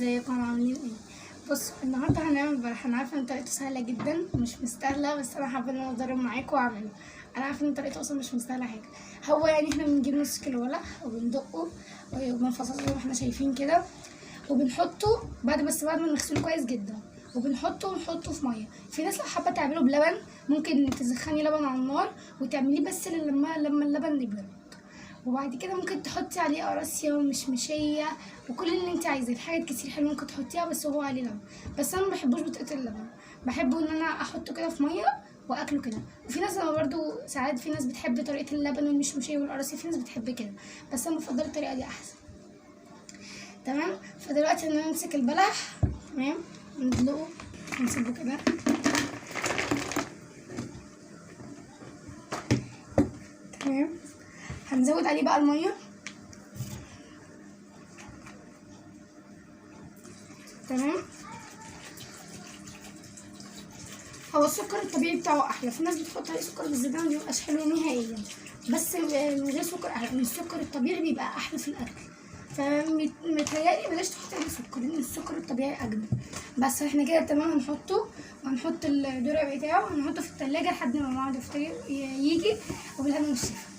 ازيكم عاملين ايه؟ بصوا النهارده هنعمل بلح. انا عارفه ان طريقته سهله جدا ومش مستاهله، بس انا حابه ان انا اجرب معاكم واعمله. انا عارفه ان طريقته اصلا مش مستاهله حاجه. هو يعني احنا بنجيب نص كيلو بلح وبندقه وبنفصصه زي ما احنا شايفين كده، وبنحطه بعد ما نغسله كويس جدا، ونحطه في ميه. في ناس لو حابه تعمله بلبن ممكن تسخني لبن على النار وتعمليه بس لما اللبن يبرد، وبعد كده ممكن تحطي عليه قراصية ومشمشية وكل اللي انت عايزاه. في حاجات كتير حلوه ممكن تحطيها، بس هو عليه لبن. بس انا مبحبوش بطريقه اللبن، بحبه ان انا احطه كده في ميه واكله كده. وفي ناس برضو ساعات في ناس بتحب طريقه اللبن والمشمشية والقراصية، في ناس بتحب كده، بس انا بفضل الطريقه دي احسن. تمام. فدلوقتي هنمسك البلح، تمام، ندلقه ونسيبه كده. تمام. هنزود عليه بقى الميه. تمام. هو السكر الطبيعي بتاعه احلى. في ناس بتحط عليه سكر بالزبادي مبيبقاش حلو نهائيا، بس من غير سكر احلى. من السكر الطبيعي بيبقى احلى في الاكل، فمتهيألي بلاش تحطي عليه سكر، لان السكر الطبيعي اجمل. بس احنا كده تمام. هنحطه وهنحط الدرع بتاعه، هنحطه في التلاجة لحد ما موعد الفطار يجي، وبالهنا والشفا.